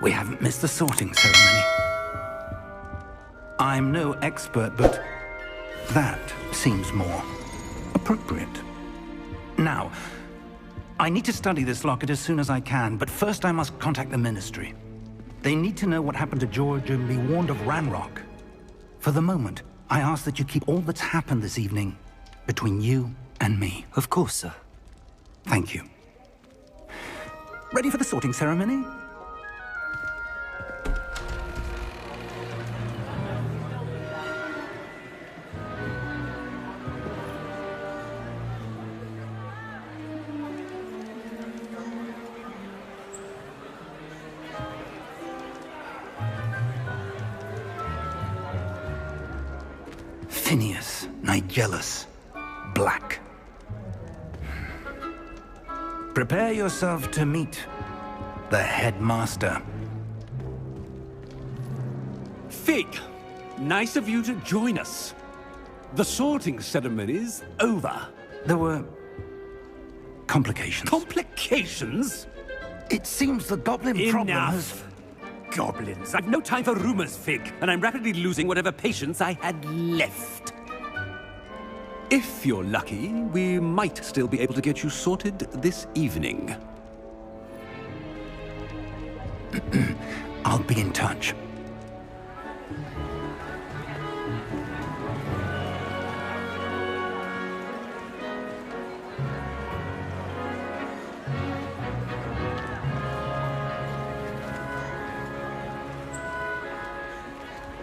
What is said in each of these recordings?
We haven't missed the sorting ceremony. I'm no expert, but that seems more appropriate. Now, I need to study this locket as soon as I can, but first I must contact the Ministry. They need to know what happened to George and be warned of Ranrock. For the moment, I ask that you keep all that's happened this evening between you and me. Of course, sir. Thank you. Ready for the sorting ceremony? Phineas Nigellus Black. Prepare yourself to meet the headmaster. Fig, nice of you to join us. The sorting ceremony's over. There were complications. Complications? It seems the goblin problem has... Enough! Goblins. I've no time for rumors, Fig, and I'm rapidly losing whatever patience I had left. If you're lucky, we might still be able to get you sorted this evening. I'll be in touch.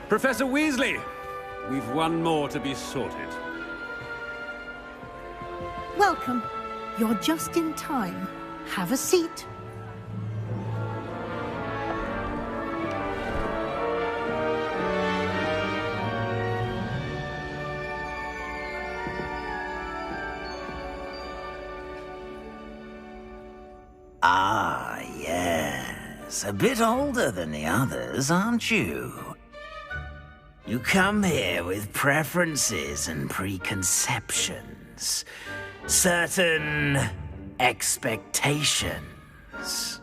Professor Weasley, we've one more to be sorted. Welcome. You're just in time. Have a seat. Ah, yes. A bit older than the others, aren't you? You come here with preferences and preconceptions. Certain expectations.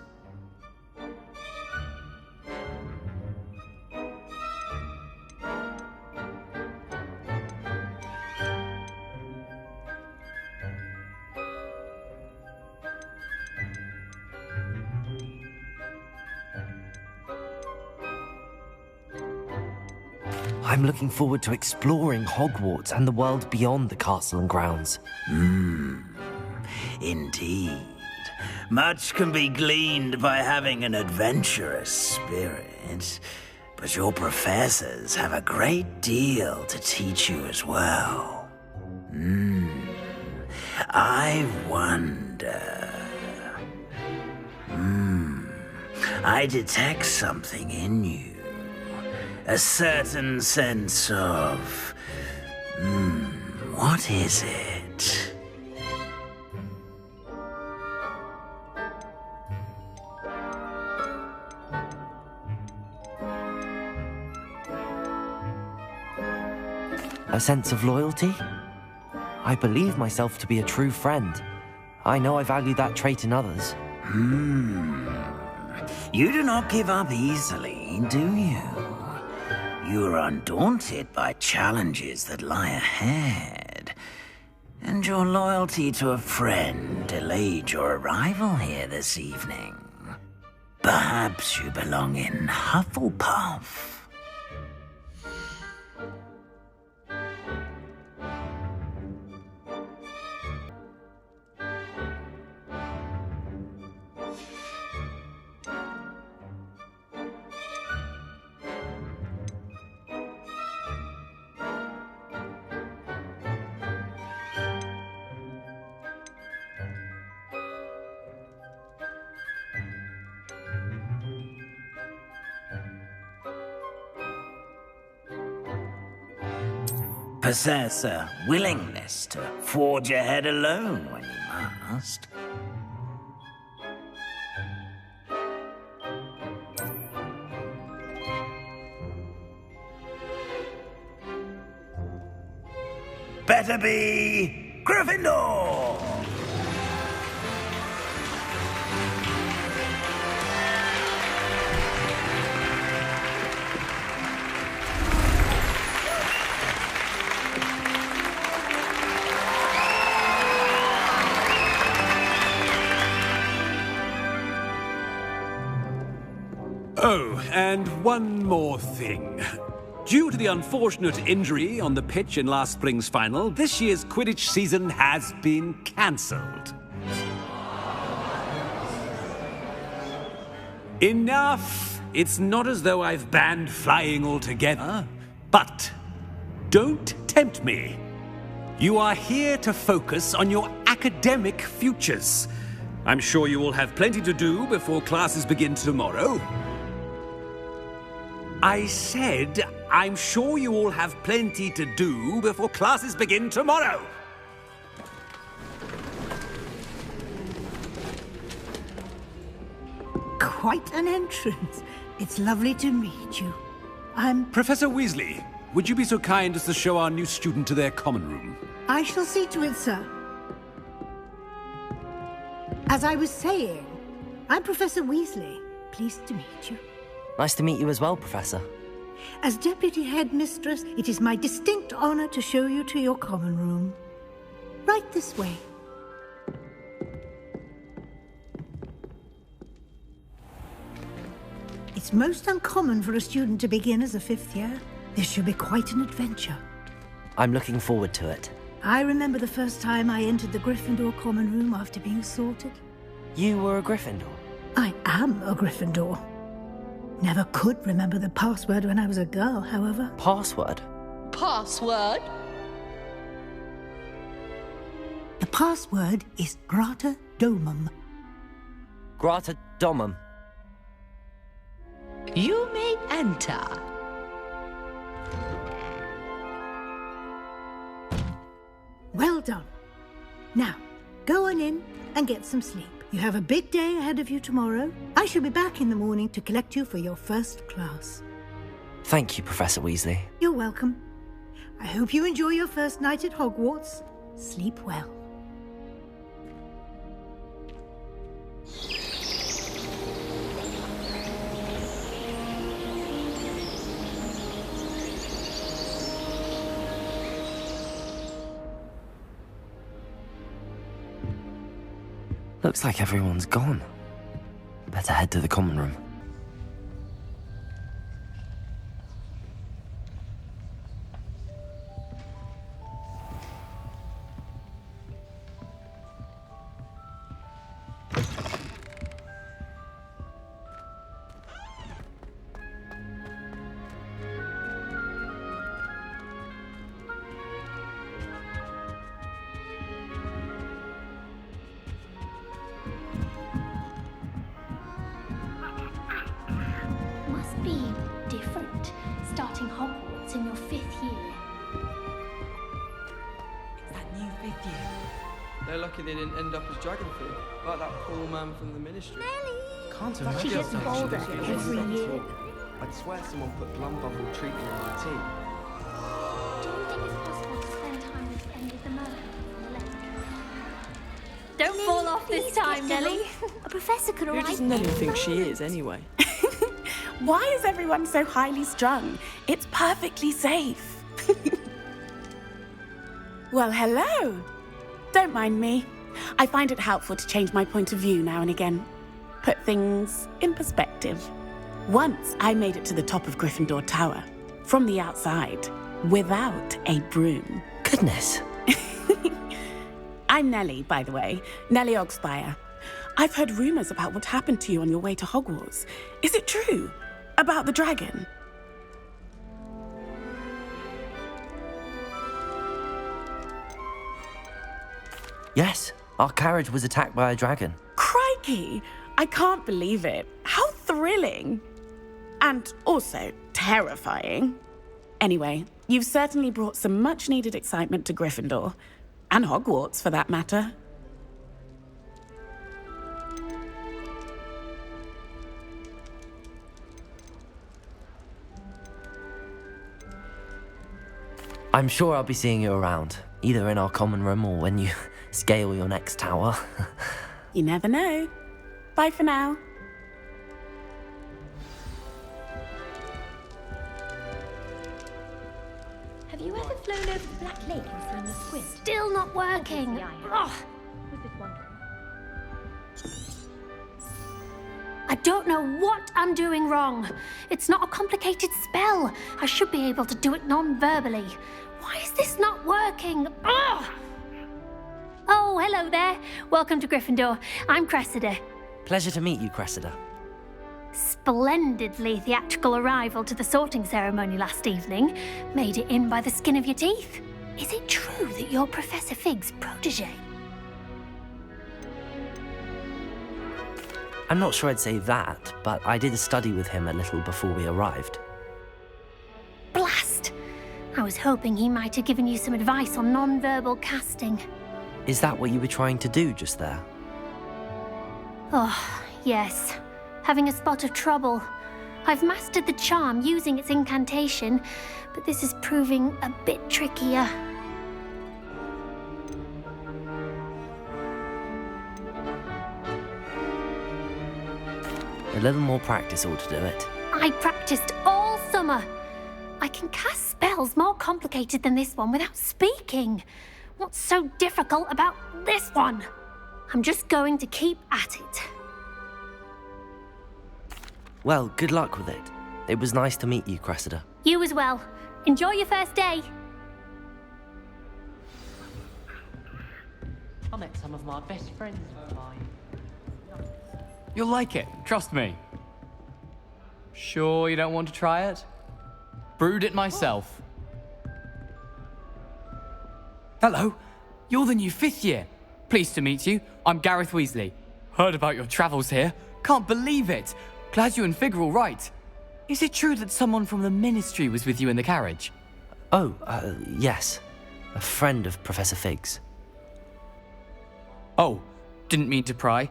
I'm looking forward to exploring Hogwarts and the world beyond the castle and grounds. Indeed. Much can be gleaned by having an adventurous spirit, but your professors have a great deal to teach you as well. I wonder... I detect something in you. A certain sense of... what is it? A sense of loyalty? I believe myself to be a true friend. I know I value that trait in others. You do not give up easily, do you? You are undaunted by challenges that lie ahead. And your loyalty to a friend delayed your arrival here this evening. Perhaps you belong in Hufflepuff. Possess a willingness to forge ahead alone when you must. Better be Gryffindor! Oh, and one more thing. Due to the unfortunate injury on the pitch in last spring's final, this year's Quidditch season has been cancelled. Enough! It's not as though I've banned flying altogether, but don't tempt me. You are here to focus on your academic futures. I'm sure you will have plenty to do before classes begin tomorrow. I said, I'm sure you all have plenty to do before classes begin tomorrow. Quite an entrance. It's lovely to meet you. Professor Weasley, would you be so kind as to show our new student to their common room? I shall see to it, sir. As I was saying, I'm Professor Weasley. Pleased to meet you. Nice to meet you as well, Professor. As Deputy Headmistress, it is my distinct honor to show you to your common room. Right this way. It's most uncommon for a student to begin as a fifth year. This should be quite an adventure. I'm looking forward to it. I remember the first time I entered the Gryffindor common room after being sorted. You were a Gryffindor? I am a Gryffindor. Never could remember the password when I was a girl, however. Password? Password? The password is Grata Domum. Grata Domum. You may enter. Well done. Now, go on in and get some sleep. You have a big day ahead of you tomorrow. I shall be back in the morning to collect you for your first class. Thank you, Professor Weasley. You're welcome. I hope you enjoy your first night at Hogwarts. Sleep well. Looks like everyone's gone. Better head to the common room. Must be different, starting Hogwarts in your 5th year. It's that new 5th year. They're lucky they didn't end up as Dragonford, like that poor man from the Ministry. Can't imagine. She gets bolder every year. I'd swear someone put Glumbubble treatment on my tea. Do you think it's possible to spend time with any of the mermaids on the lake? Don't fall off this time, Nellie. A professor could Who arrive. does Nellie think she is, anyway? Why is everyone so highly strung? It's perfectly safe. Well, hello. Don't mind me. I find it helpful to change my point of view now and again. Put things in perspective. Once I made it to the top of Gryffindor Tower, from the outside, without a broom. Goodness. I'm Nellie, by the way. Nellie Ogspire. I've heard rumors about what happened to you on your way to Hogwarts. Is it true? About the dragon? Yes, our carriage was attacked by a dragon. Crikey! I can't believe it. How thrilling! And also terrifying. Anyway, you've certainly brought some much-needed excitement to Gryffindor. And Hogwarts, for that matter. I'm sure I'll be seeing you around, either in our common room or when you scale your next tower. You never know. Bye for now. Have you ever flown over the Black Lake and seen the squid? Still not working. Ugh. I don't know what I'm doing wrong. It's not a complicated spell. I should be able to do it non-verbally. Why is this not working? Ugh! Oh, hello there. Welcome to Gryffindor. I'm Cressida. Pleasure to meet you, Cressida. Splendidly theatrical arrival to the sorting ceremony last evening. Made it in by the skin of your teeth. Is it true that you're Professor Fig's protege? I'm not sure I'd say that, but I did study with him a little before we arrived. Blast! I was hoping he might have given you some advice on non-verbal casting. Is that what you were trying to do just there? Oh, yes. Having a spot of trouble. I've mastered the charm using its incantation, but this is proving a bit trickier. A little more practice ought to do it. I practiced all summer. I can cast spells more complicated than this one without speaking. What's so difficult about this one? I'm just going to keep at it. Well, good luck with it. It was nice to meet you, Cressida. You as well. Enjoy your first day. I met some of my best friends of mine. You'll like it, trust me. Sure you don't want to try it? Brewed it myself. Hello, you're the new 5th year. Pleased to meet you. I'm Gareth Weasley. Heard about your travels here. Can't believe it. Glad you and Fig are all right. Is it true that someone from the Ministry was with you in the carriage? Oh, yes. A friend of Professor Fig's. Oh, didn't mean to pry.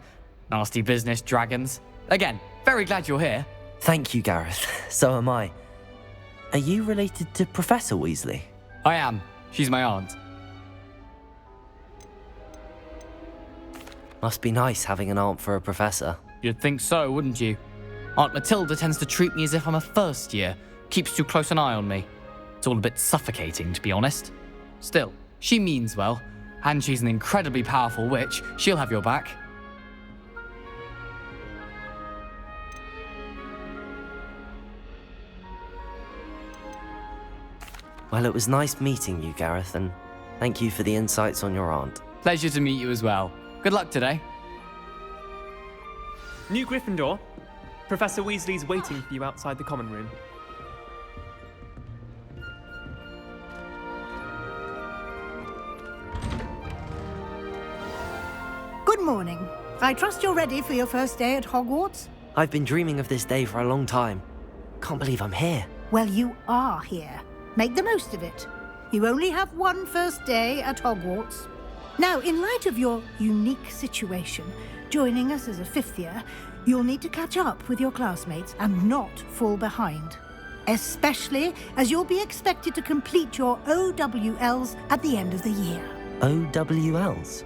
Nasty business, dragons. Again, very glad you're here. Thank you, Gareth. So am I. Are you related to Professor Weasley? I am. She's my aunt. Must be nice having an aunt for a professor. You'd think so, wouldn't you? Aunt Matilda tends to treat me as if I'm a first year. Keeps too close an eye on me. It's all a bit suffocating, to be honest. Still, she means well. And she's an incredibly powerful witch. She'll have your back. Well, it was nice meeting you, Gareth, and thank you for the insights on your aunt. Pleasure to meet you as well. Good luck today. New Gryffindor. Professor Weasley's waiting for you outside the common room. Good morning. I trust you're ready for your first day at Hogwarts? I've been dreaming of this day for a long time. Can't believe I'm here. Well, you are here. Make the most of it. You only have one first day at Hogwarts. Now, in light of your unique situation, joining us as a 5th year, you'll need to catch up with your classmates and not fall behind. Especially as you'll be expected to complete your OWLs at the end of the year. OWLs?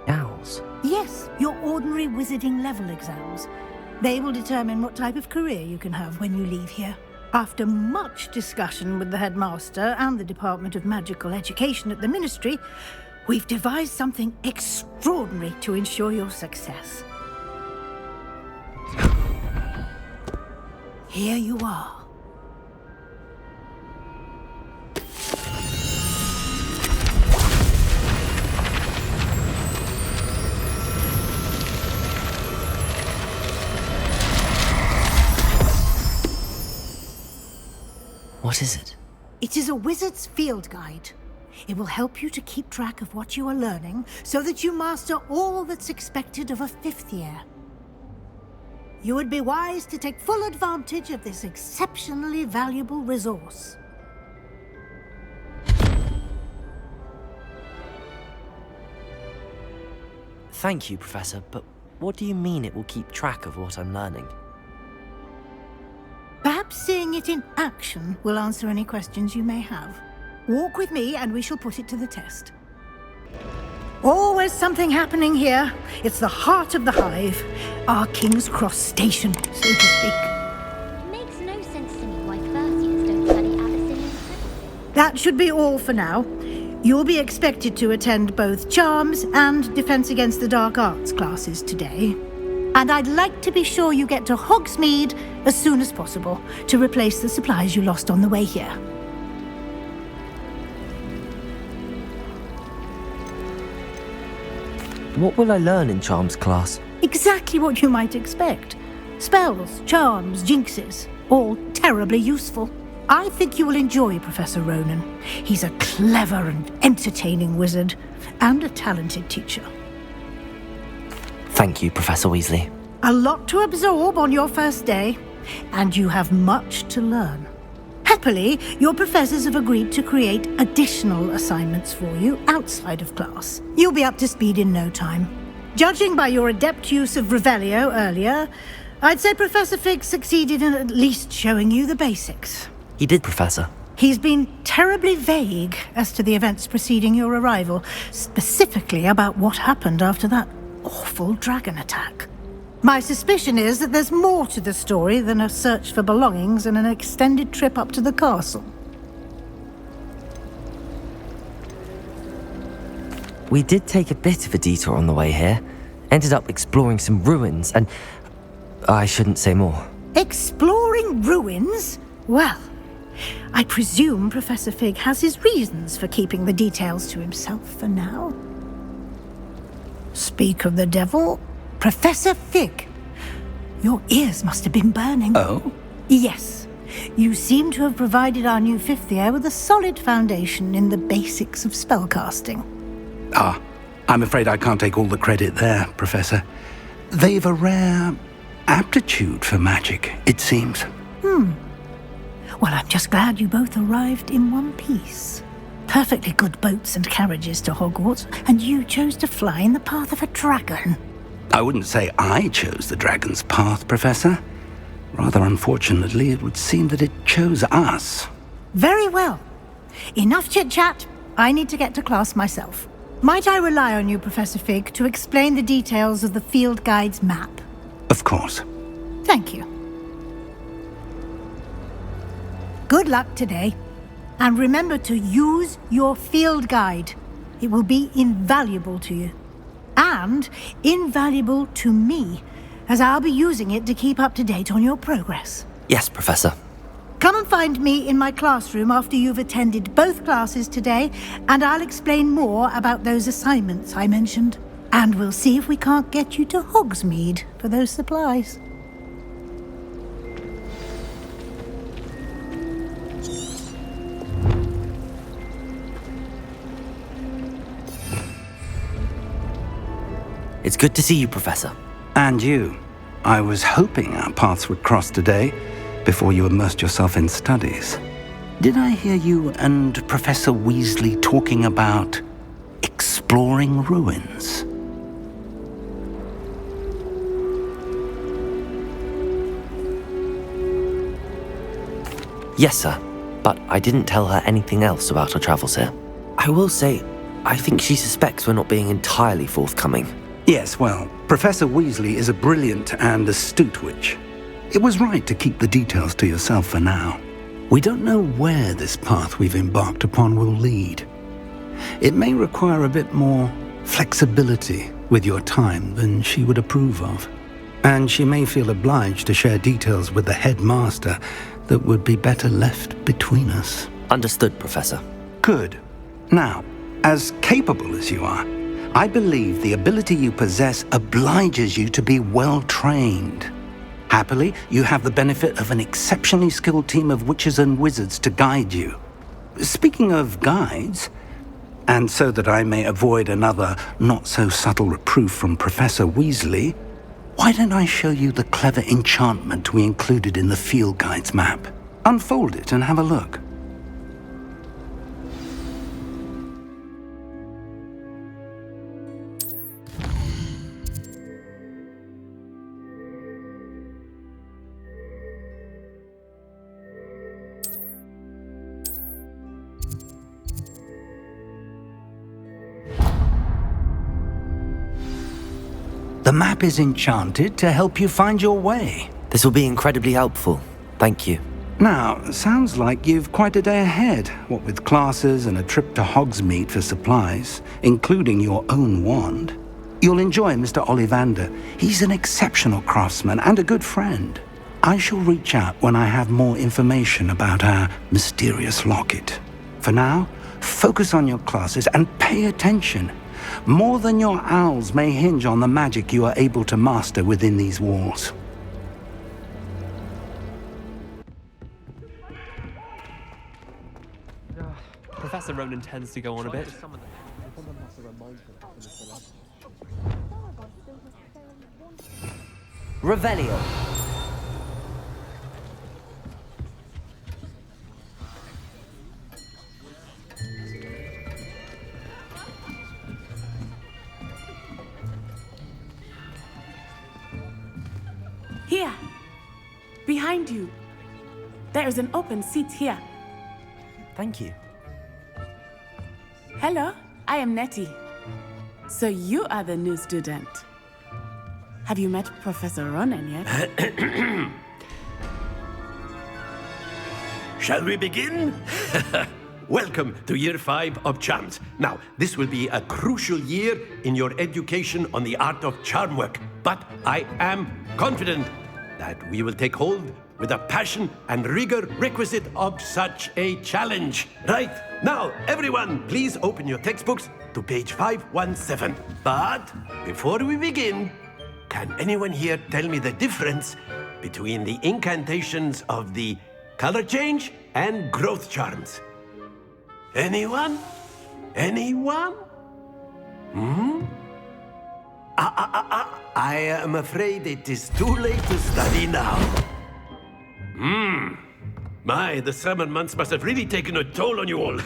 Owls? Yes, your ordinary wizarding level exams. They will determine what type of career you can have when you leave here. After much discussion with the headmaster and the Department of Magical Education at the Ministry, we've devised something extraordinary to ensure your success. Here you are. What is it? It is a wizard's field guide. It will help you to keep track of what you are learning so that you master all that's expected of a 5th year. You would be wise to take full advantage of this exceptionally valuable resource. Thank you, Professor, but what do you mean it will keep track of what I'm learning? Perhaps seeing it in action will answer any questions you may have. Walk with me and we shall put it to the test. Always something happening here. It's the heart of the Hive. Our King's Cross station, so to speak. It makes no sense to me why first years don't study Abyssinian. That should be all for now. You'll be expected to attend both Charms and Defense Against the Dark Arts classes today. And I'd like to be sure you get to Hogsmeade as soon as possible to replace the supplies you lost on the way here. What will I learn in Charms class? Exactly what you might expect. Spells, charms, jinxes, all terribly useful. I think you will enjoy Professor Ronen. He's a clever and entertaining wizard, and a talented teacher. Thank you, Professor Weasley. A lot to absorb on your first day, and you have much to learn. Happily, your professors have agreed to create additional assignments for you outside of class. You'll be up to speed in no time. Judging by your adept use of Revelio earlier, I'd say Professor Fig succeeded in at least showing you the basics. He did, Professor. He's been terribly vague as to the events preceding your arrival, specifically about what happened after that awful dragon attack. My suspicion is that there's more to the story than a search for belongings and an extended trip up to the castle. We did take a bit of a detour on the way here. Ended up exploring some ruins and... I shouldn't say more. Exploring ruins? Well, I presume Professor Fig has his reasons for keeping the details to himself for now. Speak of the devil, Professor Fig. Your ears must have been burning. Oh? Yes. You seem to have provided our new fifth year with a solid foundation in the basics of spellcasting. Ah, I'm afraid I can't take all the credit there, Professor. They've a rare aptitude for magic, it seems. Well, I'm just glad you both arrived in one piece. Perfectly good boats and carriages to Hogwarts, and you chose to fly in the path of a dragon. I wouldn't say I chose the dragon's path, Professor. Rather unfortunately, it would seem that it chose us. Very well. Enough chit-chat. I need to get to class myself. Might I rely on you, Professor Fig, to explain the details of the field guide's map? Of course. Thank you. Good luck today. And remember to use your field guide. It will be invaluable to you. And invaluable to me, as I'll be using it to keep up to date on your progress. Yes, Professor. Come and find me in my classroom after you've attended both classes today, and I'll explain more about those assignments I mentioned. And we'll see if we can't get you to Hogsmeade for those supplies. It's good to see you, Professor. And you. I was hoping our paths would cross today, before you immersed yourself in studies. Did I hear you and Professor Weasley talking about exploring ruins? Yes, sir. But I didn't tell her anything else about our travels here. I will say, I think she suspects we're not being entirely forthcoming. Yes, well, Professor Weasley is a brilliant and astute witch. It was right to keep the details to yourself for now. We don't know where this path we've embarked upon will lead. It may require a bit more flexibility with your time than she would approve of. And she may feel obliged to share details with the headmaster that would be better left between us. Understood, Professor. Good. Now, as capable as you are, I believe the ability you possess obliges you to be well trained. Happily, you have the benefit of an exceptionally skilled team of witches and wizards to guide you. Speaking of guides, and so that I may avoid another not-so-subtle reproof from Professor Weasley, why don't I show you the clever enchantment we included in the field guide's map? Unfold it and have a look. The map is enchanted to help you find your way. This will be incredibly helpful. Thank you. Now, sounds like you've quite a day ahead, what with classes and a trip to Hogsmeade for supplies, including your own wand. You'll enjoy Mr. Ollivander. He's an exceptional craftsman and a good friend. I shall reach out when I have more information about our mysterious locket. For now, focus on your classes and pay attention. More than your owls may hinge on the magic you are able to master within these walls. Professor Ronan tends to go on a bit. Revelio. Here. Behind you. There is an open seat here. Thank you. Hello, I am Nettie. So you are the new student. Have you met Professor Ronan yet? Shall we begin? Welcome to Year 5 of Charms. Now, this will be a crucial year in your education on the art of charm work, but I am confident that we will take hold with the passion and rigor requisite of such a challenge. Right, now, everyone, please open your textbooks to page 517. But before we begin, can anyone here tell me the difference between the incantations of the color change and growth charms? Anyone? Anyone? I am afraid it is too late to study now. My, the summer months must have really taken a toll on you all.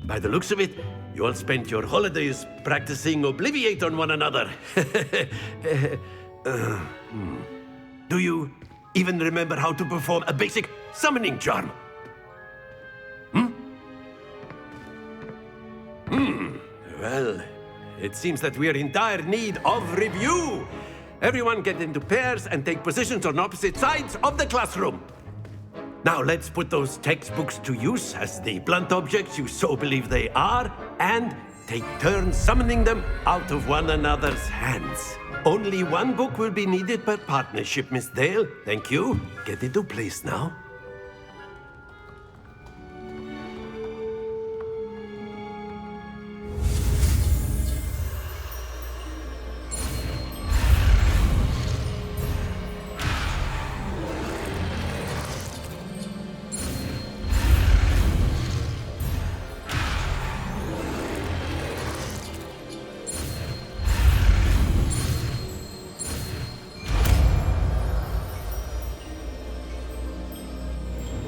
By the looks of it, you all spent your holidays practicing Obliviate on one another. Do you even remember how to perform a basic summoning charm? Well, it seems that we are in dire need of review. Everyone get into pairs and take positions on opposite sides of the classroom. Now let's put those textbooks to use as the blunt objects you so believe they are, and take turns summoning them out of one another's hands. Only one book will be needed per partnership, Miss Dale. Thank you. Get into place now.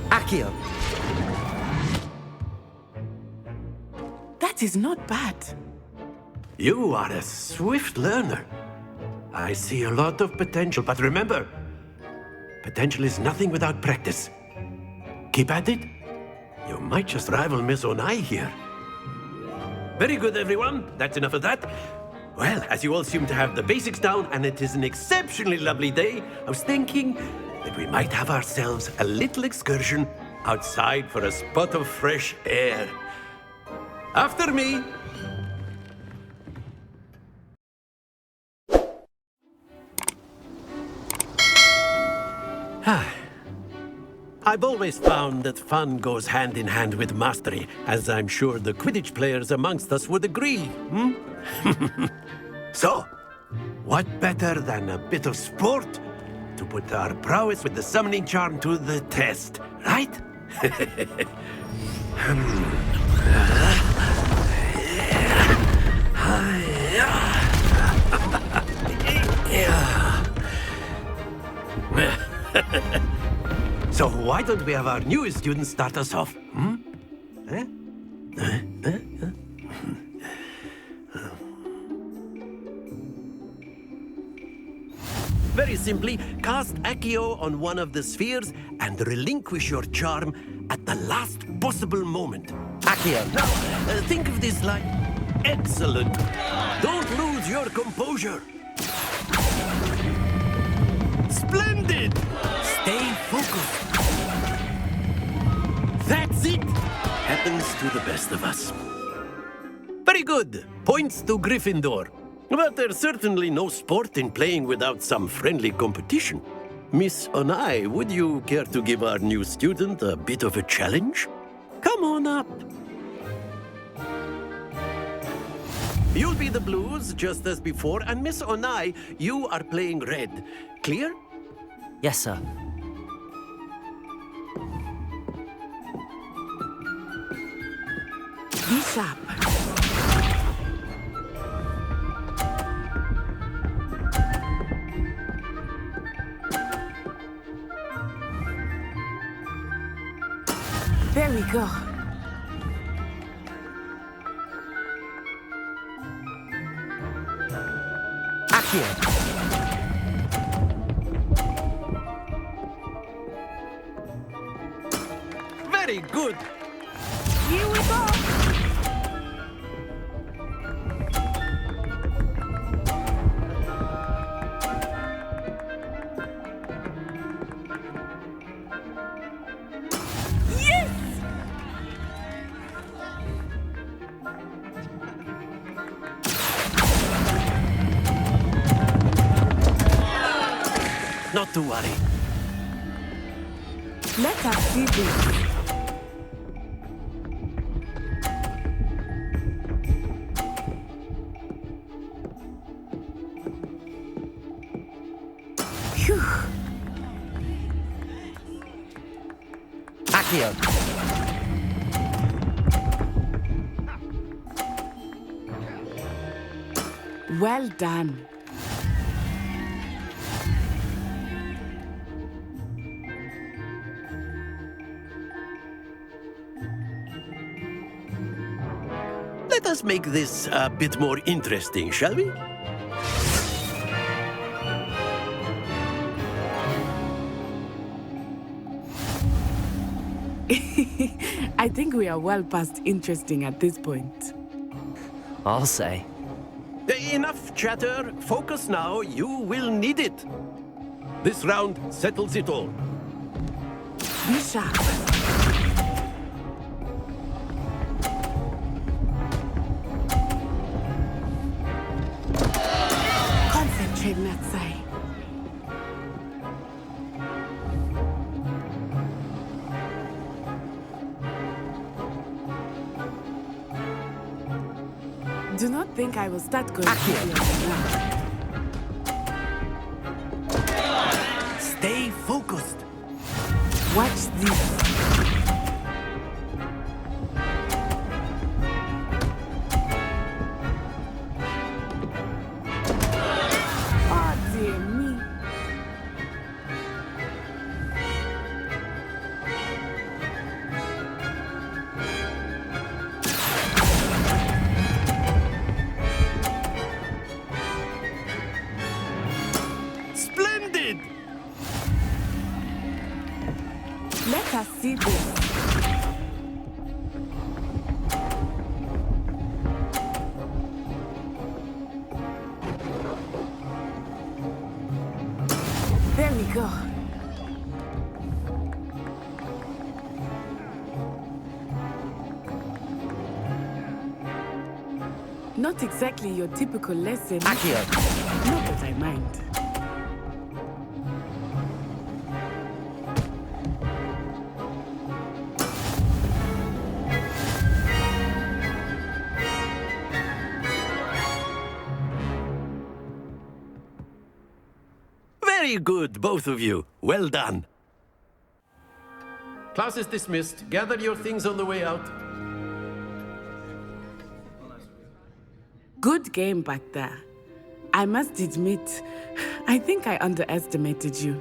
Accio. That is not bad. You are a swift learner. I see a lot of potential, but remember, potential is nothing without practice. Keep at it. You might just rival Miss Onai here. Very good, everyone. That's enough of that. Well, as you all seem to have the basics down, and it is an exceptionally lovely day, I was thinking that we might have ourselves a little excursion outside for a spot of fresh air. After me. I've always found that fun goes hand in hand with mastery, as I'm sure the Quidditch players amongst us would agree. So, what better than a bit of sport to put our prowess with the summoning charm to the test, right? So why don't we have our newest student start us off? Very simply, cast Accio on one of the spheres and relinquish your charm at the last possible moment. Accio. Now, think of this like... Excellent. Don't lose your composure. Splendid. Stay focused. That's it. Happens to the best of us. Very good. Points to Gryffindor. But there's certainly no sport in playing without some friendly competition. Miss Onai, would you care to give our new student a bit of a challenge? Come on up. You'll be the blues, just as before, and Miss Onai, you are playing red. Clear? Yes, sir. Be sharp. There we go. Accio. Very good. Here we go. Yes! Not to worry. Let us see this. Phew. Accio. Well done. Let us make this a bit more interesting, shall we? I think we are well past interesting at this point. I'll say. Enough chatter. Focus now. You will need it. This round settles it all. Be sharp. Concentrate, Natsai. Do not think I will start going now. Stay focused. Watch this. Oh, dear me. Splendid! Let us see this. There we go. Not exactly your typical lesson. Accio. Not that I mind. Very good, both of you. Well done. Class is dismissed. Gather your things on the way out. Good game back there. I must admit, I think I underestimated you.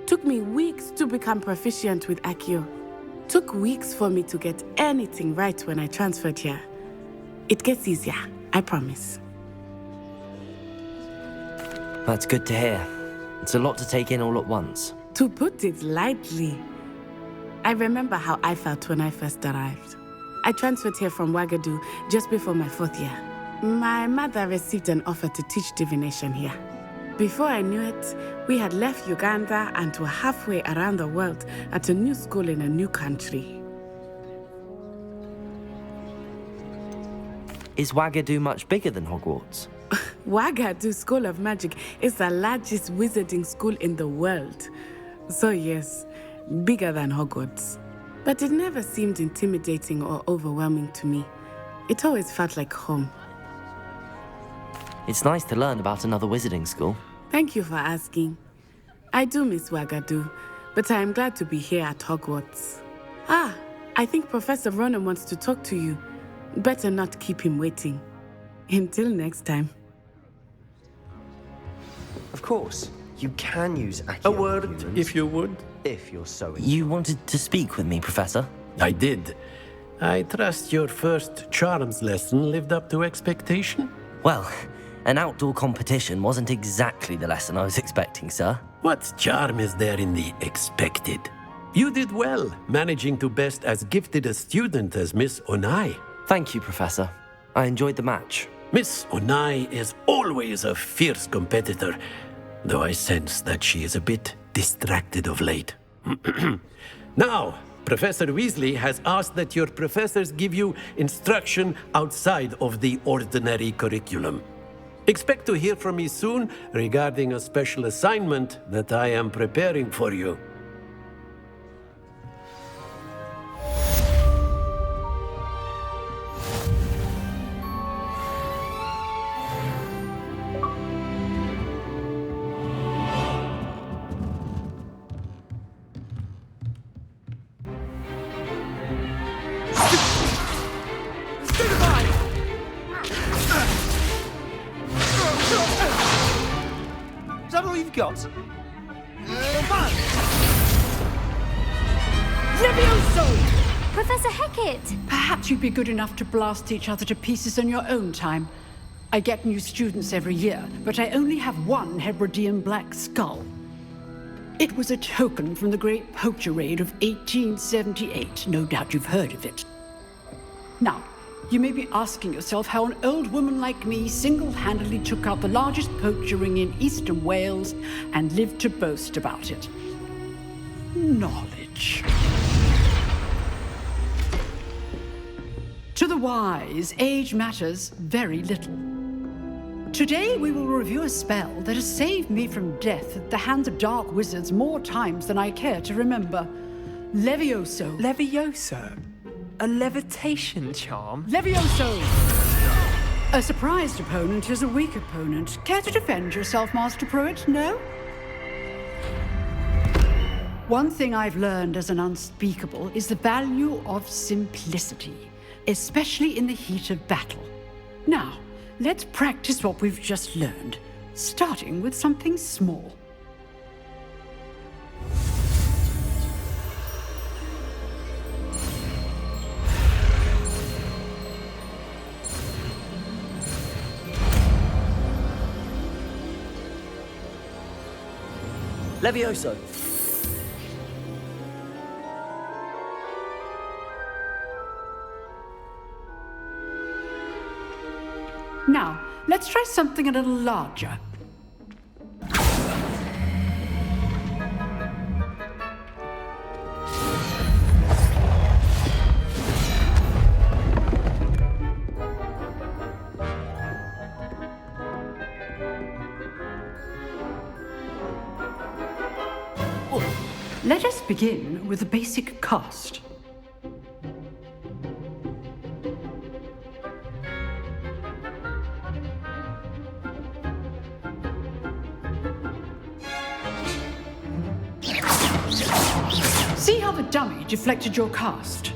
Took me weeks to become proficient with Accio. Took weeks for me to get anything right when I transferred here. It gets easier, I promise. That's good to hear. It's a lot to take in all at once. To put it lightly, I remember how I felt when I first arrived. I transferred here from Wagadu just before my 4th year. My mother received an offer to teach divination here. Before I knew it, we had left Uganda and were halfway around the world at a new school in a new country. Is Wagadu much bigger than Hogwarts? Wagadu School of Magic is the largest wizarding school in the world. So yes, bigger than Hogwarts. But it never seemed intimidating or overwhelming to me. It always felt like home. It's nice to learn about another wizarding school. Thank you for asking. I do miss Wagadu, but I am glad to be here at Hogwarts. Ah, I think Professor Ronen wants to talk to you. Better not keep him waiting. Until next time. Of course, you can use Accio A word, humans, if you would. if you're so You wanted to speak with me, Professor? I did. I trust your first charms lesson lived up to expectation? Well, an outdoor competition wasn't exactly the lesson I was expecting, sir. What charm is there in the expected? You did well, managing to best as gifted a student as Miss Onai. Thank you, Professor. I enjoyed the match. Miss Onai is always a fierce competitor, though I sense that she is a bit distracted of late. Now, Professor Weasley has asked that your professors give you instruction outside of the ordinary curriculum. Expect to hear from me soon regarding a special assignment that I am preparing for you. Is that all you've got? Levioso! Professor Hecat! Perhaps you'd be good enough to blast each other to pieces in your own time. I get new students every year, but I only have one Hebridean black skull. It was a token from the Great Poacher Raid of 1878. No doubt you've heard of it. Now, you may be asking yourself how an old woman like me single-handedly took out the largest poacher ring in eastern Wales and lived to boast about it. Knowledge. To the wise, age matters very little. Today we will review a spell that has saved me from death at the hands of dark wizards more times than I care to remember. Levioso. Levioso? A levitation charm? Levioso! A surprised opponent is a weak opponent. Care to defend yourself, Master Pruitt? No? One thing I've learned as an unspeakable is the value of simplicity, especially in the heat of battle. Now, let's practice what we've just learned, starting with something small. Levioso! Now, let's try something a little larger. Let us begin with the basic cast. See how the dummy deflected your cast?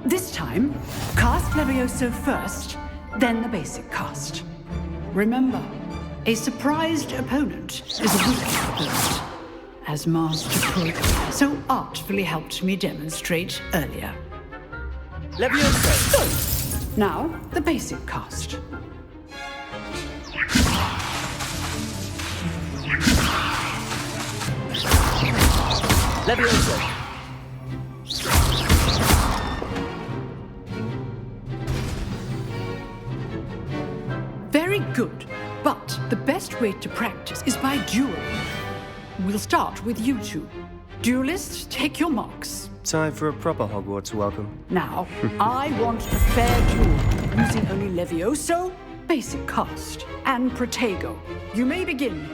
This time, cast Levioso first, then the basic cast. Remember, a surprised opponent is a weak opponent, as Master Pruitt so artfully helped me demonstrate earlier. Levioso! Now, the basic cast. Levioso! Very good, but the best way to practice is by dueling. We'll start with you two. Duelists, take your marks. Time for a proper Hogwarts welcome. Now, I want a fair duel, using only Levioso basic cast, and Protego. You may begin.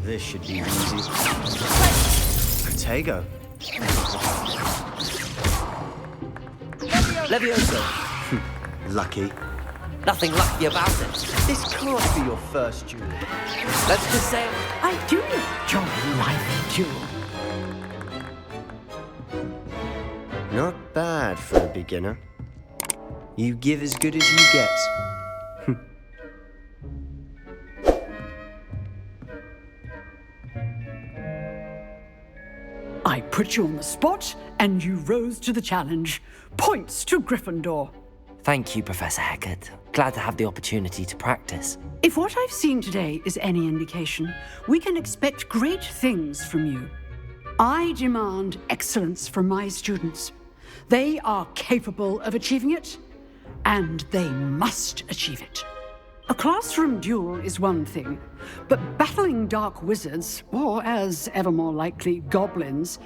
This should be easy. Protego. Levioso! Lucky. Nothing lucky about it. This can't be your first duel. Let's just say I do enjoy life duel. Not bad for a beginner. You give as good as you get. I put you on the spot, and you rose to the challenge. Points to Gryffindor. Thank you, Professor Hecat. Glad to have the opportunity to practice. If what I've seen today is any indication, we can expect great things from you. I demand excellence from my students. They are capable of achieving it, and they must achieve it. A classroom duel is one thing, but battling dark wizards, or as ever more likely, goblins,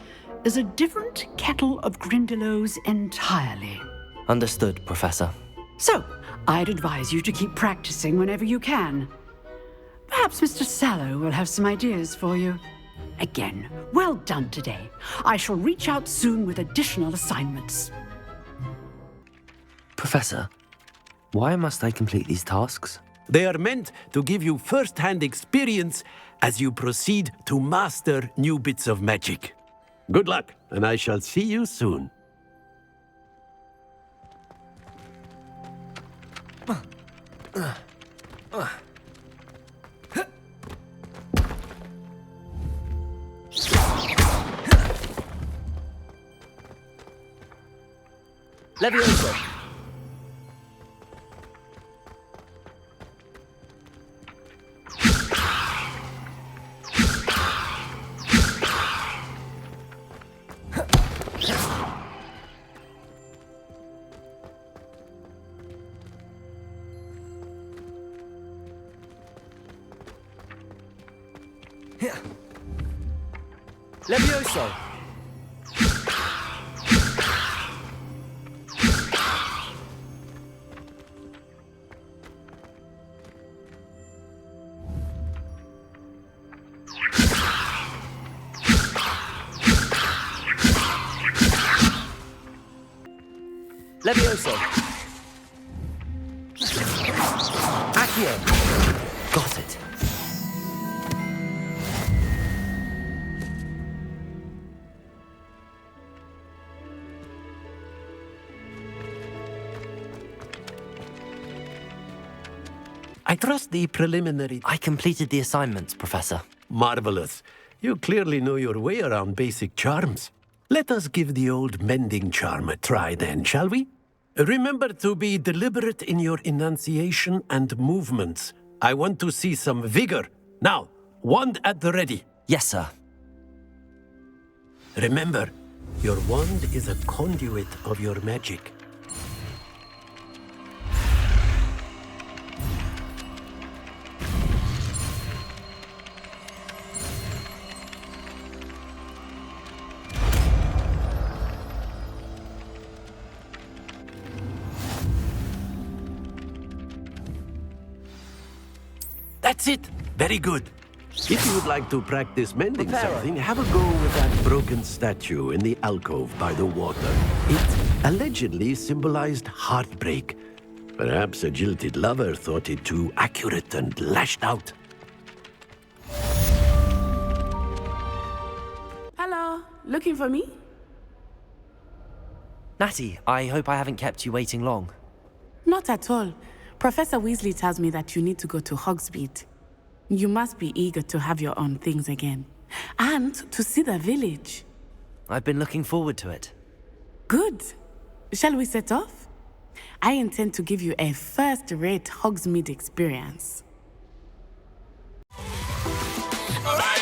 is a different kettle of Grindylows entirely. Understood, Professor. So, I'd advise you to keep practicing whenever you can. Perhaps Mr. Sallow will have some ideas for you. Again, well done today. I shall reach out soon with additional assignments. Professor, why must I complete these tasks? They are meant to give you first-hand experience as you proceed to master new bits of magic. Good luck, and I shall see you soon. Levioso! Levioso! Levioso! Accio! Got it. I trust the preliminary... I completed the assignments, Professor. Marvelous. You clearly know your way around basic charms. Let us give the old mending charm a try then, shall we? Remember to be deliberate in your enunciation and movements. I want to see some vigor. Now, wand at the ready. Yes, sir. Remember, your wand is a conduit of your magic. That's it. Very good. If you would like to practice mending something, have a go with that broken statue in the alcove by the water. It allegedly symbolized heartbreak. Perhaps a jilted lover thought it too accurate and lashed out. Hello, looking for me? Natty, I hope I haven't kept you waiting long. Not at all. Professor Weasley tells me that you need to go to Hogsmeade. You must be eager to have your own things again. And to see the village. I've been looking forward to it. Good. Shall we set off? I intend to give you a first-rate Hogsmeade experience. All right.